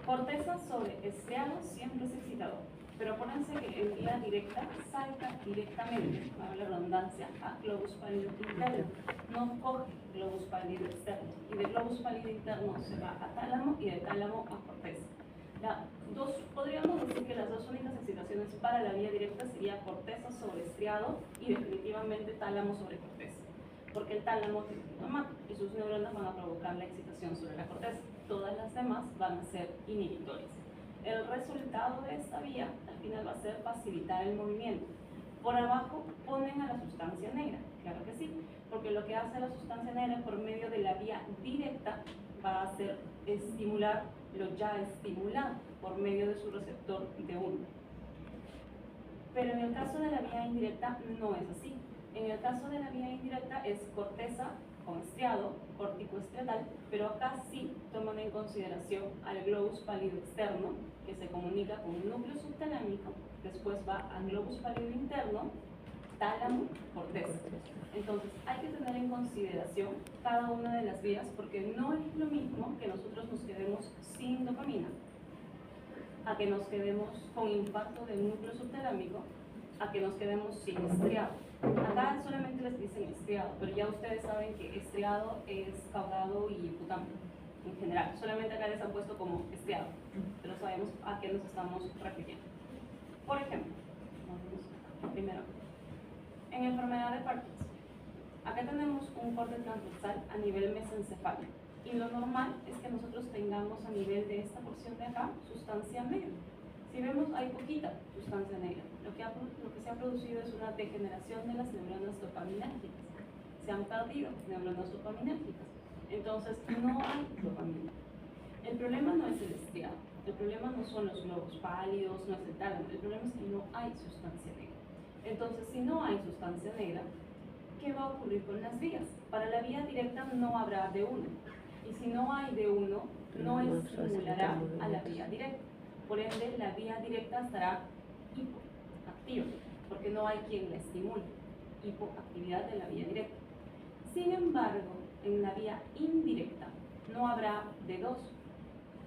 Corteza sobre estriado siempre es excitador, pero acuérdense que en vía directa salta directamente, para la redundancia, a globus pálido interno, no coge globus pálido externo, y de globus pálido interno se va a tálamo y de tálamo a corteza. Podríamos decir que las dos únicas excitaciones para la vía directa sería corteza sobre estriado y definitivamente tálamo sobre corteza, porque el tálamo tiene un glutamato y sus neuronas van a provocar la excitación sobre la corteza. Todas las demás van a ser inhibitorias. El resultado de esta vía al final va a ser facilitar el movimiento. Por abajo ponen a la sustancia negra, claro que sí, porque lo que hace la sustancia negra por medio de la vía directa va a hacer estimular lo ya estimulado por medio de su receptor de 1. Pero en el caso de la vía indirecta no es así. En el caso de la vía indirecta es corteza con estriado, córtico estriatal, pero acá sí toman en consideración al globus pálido externo, que se comunica con un núcleo subtalámico, después va al globus pálido interno, tálamo, corteza. Entonces hay que tener en consideración cada una de las vías, porque no es lo mismo que nosotros nos quedemos sin dopamina, a que nos quedemos con impacto del núcleo subtalámico, a que nos quedemos sin estriado. Acá solamente les dicen estriado, pero ya ustedes saben que estriado es caudado y hipotálamo en general. Solamente acá les han puesto como estriado, pero sabemos a qué nos estamos refiriendo. Por ejemplo, vamos primero, en enfermedad de Parkinson, acá tenemos un corte transversal a nivel mesencefálico y lo normal es que nosotros tengamos a nivel de esta porción de acá sustancia negra. Si vemos, hay poquita sustancia negra. Lo que se ha producido es una degeneración de las neuronas dopaminérgicas. Se han perdido neuronas dopaminérgicas. Entonces, no hay dopamina. El problema no es el estriado. El problema no son los globos pálidos, no es el tálamo. El problema es que no hay sustancia negra. Entonces, si no hay sustancia negra, ¿qué va a ocurrir con las vías? Para la vía directa no habrá D1. Y si no hay D1, no estimulará a la vía directa. Por ende, la vía directa estará hipoactiva, porque no hay quien la estimule. Hipoactividad de la vía directa. Sin embargo, en la vía indirecta no habrá D2.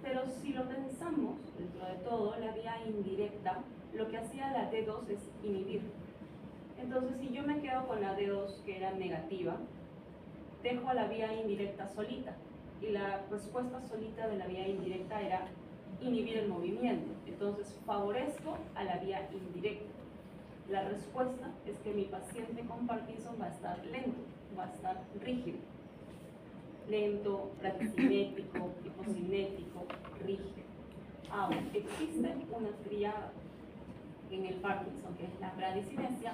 Pero si lo pensamos, dentro de todo, la vía indirecta, lo que hacía la D2 es inhibir. Entonces, si yo me quedo con la D2, que era negativa, dejo a la vía indirecta solita. Y la respuesta solita de la vía indirecta era inhibir el movimiento. Entonces favorezco a la vía indirecta. La respuesta es que mi paciente con Parkinson va a estar lento, va a estar rígido. Lento, bradicinético, hipocinético, rígido. Ahora, existe una triada en el Parkinson, que es la bradicinesia,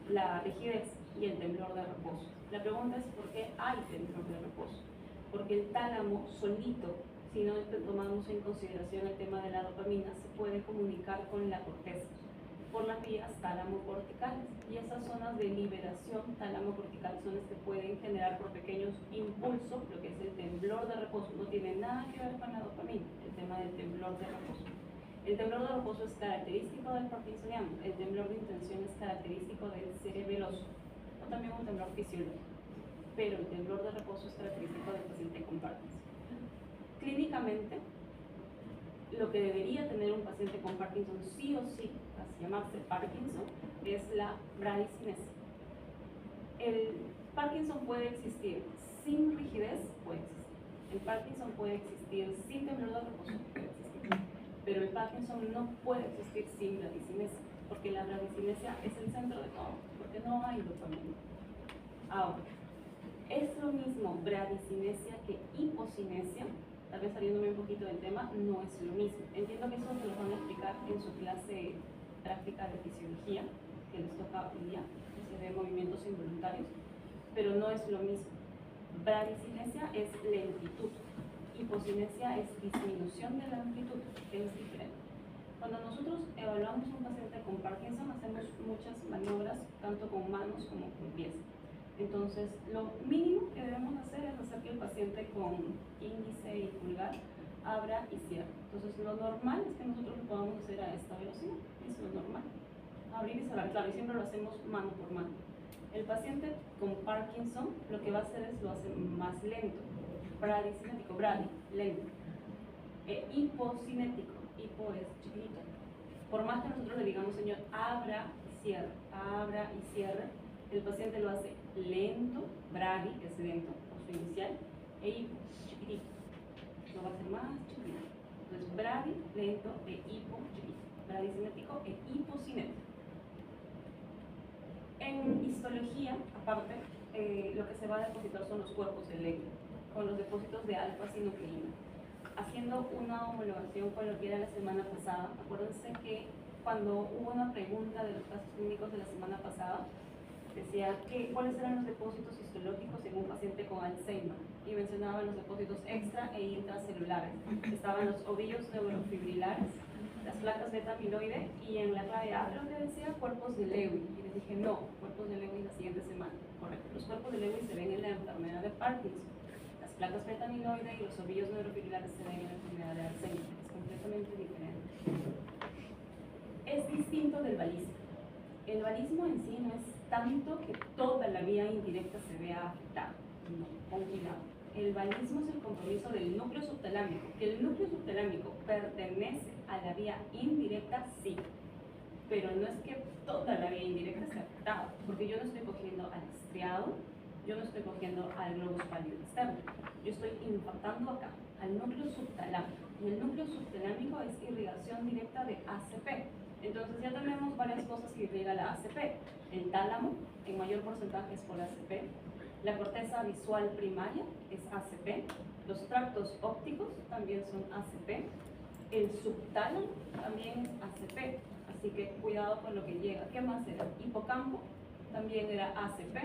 la rigidez y el temblor de reposo. La pregunta es ¿por qué hay temblor de reposo? Porque el tálamo solito, si no tomamos en consideración el tema de la dopamina, se puede comunicar con la corteza por las vías tálamo-corticales, y esas zonas de liberación tálamo-cortical son las que pueden generar por pequeños impulsos lo que es el temblor de reposo. No tiene nada que ver con la dopamina, el tema del temblor de reposo. El temblor de reposo es característico del parkinsoniano, el temblor de intención es característico del cerebeloso, o también un temblor fisiológico, pero el temblor de reposo es característico del paciente con Parkinson. Clínicamente, lo que debería tener un paciente con Parkinson sí o sí, para llamarse Parkinson, es la bradicinesia. El Parkinson puede existir sin rigidez, puede existir. El Parkinson puede existir sin temblor de reposo, puede existir. Pero el Parkinson no puede existir sin bradicinesia, porque la bradicinesia es el centro de todo, porque no hay dopamina. Ahora, es lo mismo bradicinesia que hipocinesia. Tal vez saliéndome un poquito del tema, no es lo mismo. Entiendo que eso se lo van a explicar en su clase práctica de fisiología, que les toca hoy día, que se ve movimientos involuntarios, pero no es lo mismo. Bradicinesia es lentitud, hipocinesia es disminución de la amplitud, que es diferente. Cuando nosotros evaluamos a un paciente con Parkinson, hacemos muchas maniobras, tanto con manos como con pies. Entonces, lo mínimo que debemos hacer es hacer que el paciente con índice y pulgar abra y cierre. Entonces, lo normal es que nosotros lo podamos hacer a esta velocidad, es lo normal. Abrir y cerrar, claro, y siempre lo hacemos mano por mano. El paciente con Parkinson lo que va a hacer es lo hace más lento, bradicinético, brady, lento. hipocinético. Hipo es chiquito. Por más que nosotros le digamos, señor, abra y cierre, el paciente lo hace lento, bradi, que es lento, o su inicial, e hipo, chiquitito. Lo va a hacer más chiquitito. Entonces, bradi, lento, e hipo, chiquito. Bradicinético e hipocinético. En histología, aparte, lo que se va a depositar son los cuerpos de Levy, con los depósitos de alfa-sinucleína. Haciendo una homologación con lo que era la semana pasada, acuérdense que cuando hubo una pregunta de los casos clínicos de la semana pasada, decía que cuáles eran los depósitos histológicos en un paciente con Alzheimer, y mencionaban los depósitos extra e intracelulares. Estaban los ovillos neurofibrilares, las placas beta-amiloide, y en la clave A lo que decía cuerpos de Lewy, y les dije no, cuerpos de Lewy la siguiente semana. Correcto, los cuerpos de Lewy se ven en la enfermedad de Parkinson, las placas beta-amiloide y los ovillos neurofibrilares se ven en la enfermedad de Alzheimer, es completamente diferente. Es distinto del balismo. El balismo en sí no es tanto que toda la vía indirecta se vea afectada, no, con cuidado. El balismo es el compromiso del núcleo subtalámico. Que el núcleo subtalámico pertenece a la vía indirecta, sí, pero no es que toda la vía indirecta esté afectada, porque yo no estoy cogiendo al estriado, yo no estoy cogiendo al globus pálido externo, yo estoy impactando acá, al núcleo subtalámico, y el núcleo subtalámico es irrigación directa de ACP. Entonces ya tenemos varias cosas que irriga la ACP. El tálamo, en mayor porcentaje es por ACP. La corteza visual primaria es ACP. Los tractos ópticos también son ACP. El subtálamo también es ACP. Así que cuidado con lo que llega. ¿Qué más era? Hipocampo también era ACP.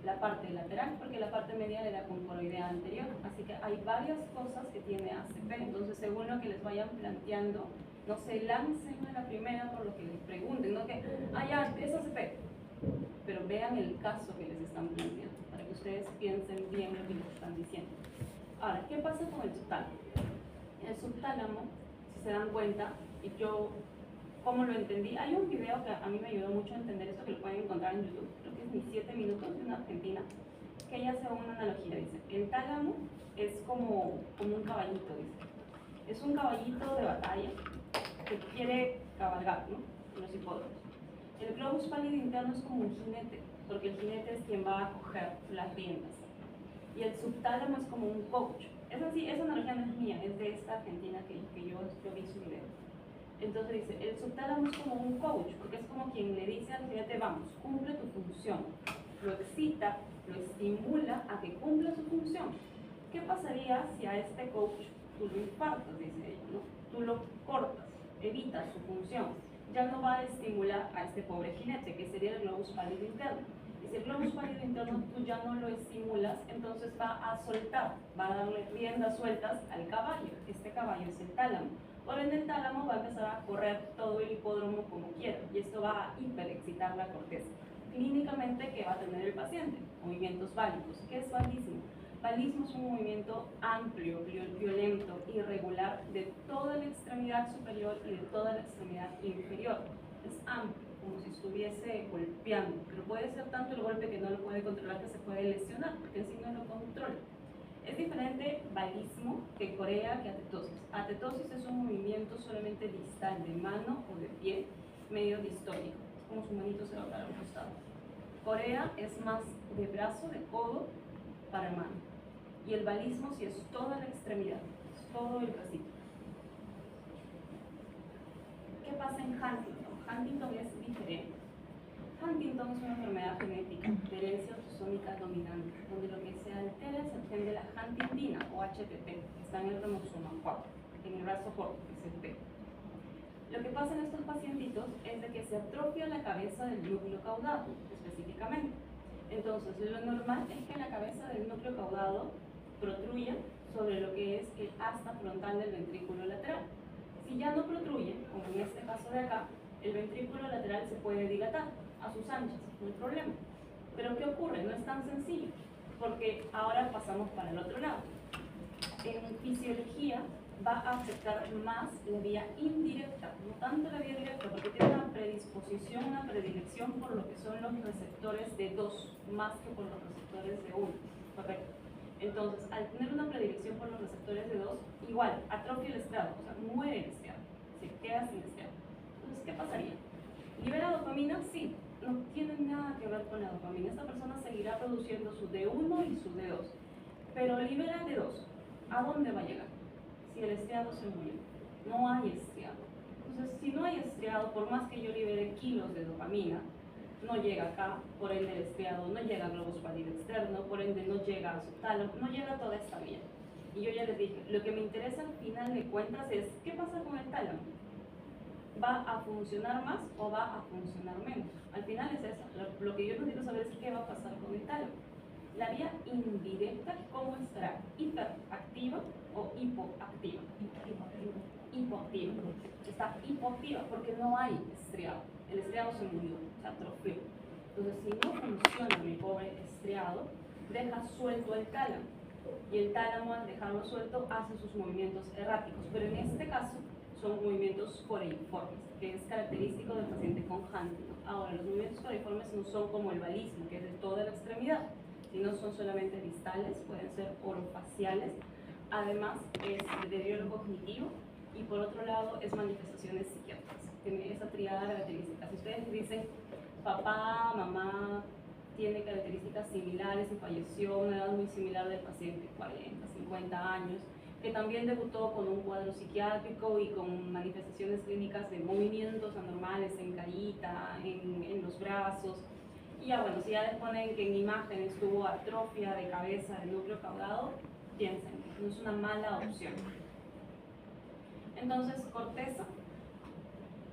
La parte lateral, porque la parte medial era con coroidea anterior. Así que hay varias cosas que tiene ACP. Entonces, según lo que les vayan planteando, no se lancen a la primera por lo que les pregunten, no que, ya, es ACP. Pero vean el caso que les están planteando, para que ustedes piensen bien lo que les están diciendo. Ahora, ¿qué pasa con el subtálamo? El subtálamo, si se dan cuenta, y yo, como lo entendí, hay un video que a mí me ayudó mucho a entender esto, que lo pueden encontrar en YouTube, creo que es mis 7 minutos, de una argentina, que ella hace una analogía, dice, el tálamo es como un caballito, dice. Es un caballito de batalla que quiere cabalgar, ¿no? En los hipódromos. El globus pálido interno es como un jinete, porque el jinete es quien va a coger las riendas. Y el subtálamo es como un coach. Es así, esa analogía no es mía, es de esta argentina que yo vi su video. Entonces dice, el subtálamo es como un coach, porque es como quien le dice al jinete, vamos, cumple tu función. Lo excita, lo estimula a que cumpla su función. ¿Qué pasaría si a este coach tú lo infartas, dice ella, ¿no? Tú lo cortas, evitas su función. Ya no va a estimular a este pobre jinete, que sería el globus pálido interno. Y si el globus pálido interno tú ya no lo estimulas, entonces va a soltar, va a darle riendas sueltas al caballo. Este caballo es el tálamo. Por ende, el tálamo va a empezar a correr todo el hipódromo como quiera, y esto va a hiperexcitar la corteza. Clínicamente, ¿qué va a tener el paciente? Movimientos válicos. ¿Qué es valismo? Valismo es un movimiento amplio, violento, irregular de toda la extremidad superior y de toda la extremidad inferior. Es amplio, como si estuviese golpeando, pero puede ser tanto el golpe que no lo puede controlar que se puede lesionar, porque así no lo controla. Es diferente valismo que corea que atetosis. Atetosis es un movimiento solamente distal de mano o de pie, medio distónico, es como su manito se va para un costado. Corea es más de brazo, de codo para mano. Y el valismo sí es toda la extremidad, es todo el bracito. ¿Qué pasa en Huntington? Huntington es diferente. Huntington es una enfermedad genética de herencia autosómica dominante, donde lo que se altera es el gen de la huntingtina o HTT, que está en el cromosoma 4, en el brazo corto, que es el P. Lo que pasa en estos pacientitos es de que se atrofia la cabeza del núcleo caudado, específicamente. Entonces, lo normal es que la cabeza del núcleo caudado protruya sobre lo que es el asta frontal del ventrículo lateral. Si ya no protruye, como en este caso de acá, el ventrículo lateral se puede dilatar a sus anchas, no hay problema. Pero ¿qué ocurre? No es tan sencillo, porque ahora pasamos para el otro lado. En fisiología va a afectar más la vía indirecta, no tanto la vía directa, porque tiene una predisposición, una predilección por lo que son los receptores de 2, más que por los receptores de 1, ¿correcto? Entonces, al tener una predilección por los receptores de 2, igual, atrofia el estriado, o sea, muere el estriado, se queda sin estriado. Entonces, ¿qué pasaría? ¿Libera dopamina? Sí, no tiene nada que ver con la dopamina. Esta persona seguirá produciendo su D1 y su D2, pero libera D2. ¿A dónde va a llegar? Si el estriado se murió, no hay estriado. Entonces, si no hay estriado, por más que yo libere kilos de dopamina, no llega acá, por ende el estriado no llega al globus pálido externo, por ende no llega a su tálamo, no llega a toda esta vía. Y yo ya les dije, lo que me interesa al final de cuentas es, ¿qué pasa con el tálamo? ¿Va a funcionar más o va a funcionar menos? Al final es eso, lo que yo necesito saber es qué va a pasar con el tálamo. La vía indirecta, ¿cómo estará? ¿Hiperactiva o hipoactiva? Hipoactiva. Está hipoactiva porque no hay estriado. El estriado se murió, se atrofió. Entonces, si no funciona mi pobre estriado, deja suelto el tálamo. Y el tálamo, al dejarlo suelto, hace sus movimientos erráticos. Pero en este caso, son movimientos coreiformes, que es característico del paciente con Huntington. Ahora, los movimientos coreiformes no son como el balismo, que es de toda la extremidad, sino son solamente distales, pueden ser orofaciales. Además, es deterioro cognitivo y por otro lado, es manifestaciones psiquiátricas. Tiene esa triada característica. Si ustedes dicen, papá, mamá, tiene características similares y falleció a una edad muy similar del paciente, 40, 50 años, que también debutó con un cuadro psiquiátrico y con manifestaciones clínicas de movimientos anormales en carita, en los brazos. Y ya bueno, si ya les ponen que en imágenes tuvo atrofia de cabeza del núcleo caudado, piensen, no es una mala opción. Entonces, corteza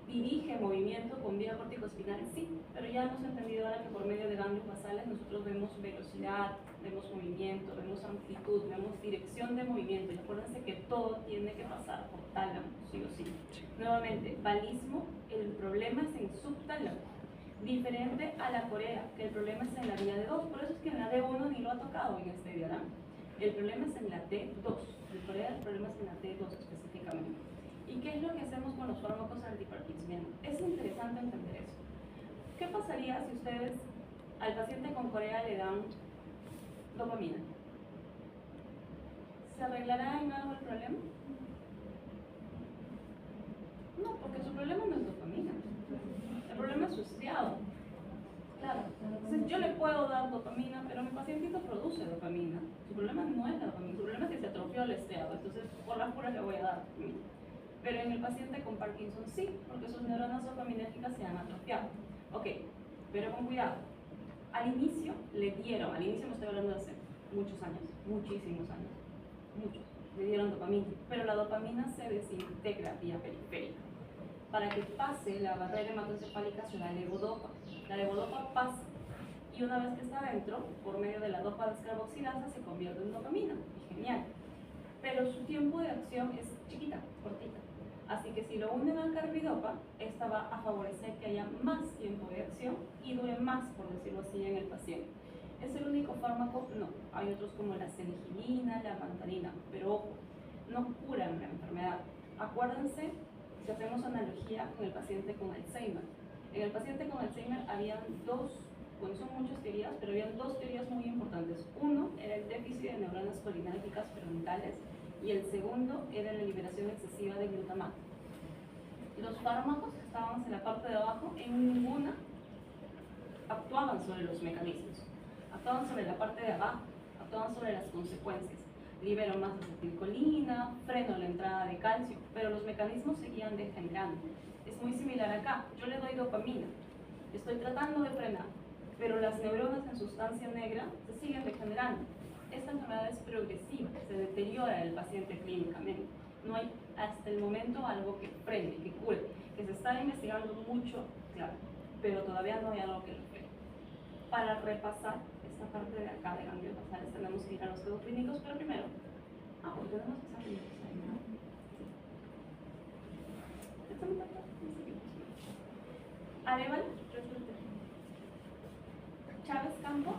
dirige movimiento con vía corticoespinal, sí, pero ya hemos entendido ahora que por medio de ganglios basales nosotros vemos velocidad, vemos movimiento, vemos amplitud, vemos dirección de movimiento. Y acuérdense que todo tiene que pasar por tálamo, sí o sí. Nuevamente, balismo, el problema es en subtálamo, diferente a la corea, que el problema es en la vía D2, por eso es que en la D1 ni lo ha tocado en este diagrama. El problema es en la D2, en corea el problema es en la D2 específicamente. ¿Y qué es lo que hacemos con los fármacos antiparkinsonianos? Es interesante entender eso. ¿Qué pasaría si ustedes al paciente con corea le dan dopamina? ¿Se arreglará en algo el problema? No, porque su problema no es dopamina. El problema es su estriado. Claro. Entonces yo le puedo dar dopamina, pero mi pacientito produce dopamina. Su problema no es la dopamina, su problema es que se atrofió el estriado. Entonces, por las puras le voy a dar dopamina. Pero en el paciente con Parkinson sí, porque sus neuronas dopaminérgicas se han atrofiado. Ok, pero con cuidado. Al inicio le dieron, al inicio me estoy hablando de hace muchos años, muchísimos años, muchos, le dieron dopamina, pero la dopamina se desintegra vía periférica. Para que pase la barrera hematoencefálica se da levodopa. La levodopa pasa y una vez que está adentro, por medio de la dopa descarboxilasa se convierte en dopamina. Y genial. Pero su tiempo de acción es chiquita, cortita. Así que si lo unen al carbidopa, esta va a favorecer que haya más tiempo de acción y dure más, por decirlo así, en el paciente. ¿Es el único fármaco? No. Hay otros como la senegilina, la mantarina, pero ojo, no curan la enfermedad. Acuérdense, si hacemos analogía con el paciente con Alzheimer. En el paciente con Alzheimer habían dos, bueno, son muchas teorías, pero habían dos teorías muy importantes. Uno era el déficit de neuronas colinérgicas frontales y el segundo era la liberación excesiva de glutamato. Los fármacos que estaban en la parte de abajo, en ninguna actuaban sobre los mecanismos, actuaban sobre la parte de abajo, actuaban sobre las consecuencias. Libero más acetilcolina, freno la entrada de calcio, pero los mecanismos seguían degenerando. Es muy similar acá, yo le doy dopamina, estoy tratando de frenar, pero las neuronas en sustancia negra se siguen degenerando. Esta enfermedad es progresiva, se deteriora el paciente clínicamente. No hay hasta el momento algo que frene, que cure, que se está investigando mucho, claro, pero todavía no hay algo que lo frene. Para repasar esta parte de acá de ganglios basales tenemos que ir a los quedos clínicos, pero primero, pues tenemos que saber. Arevalo, Chávez Campos,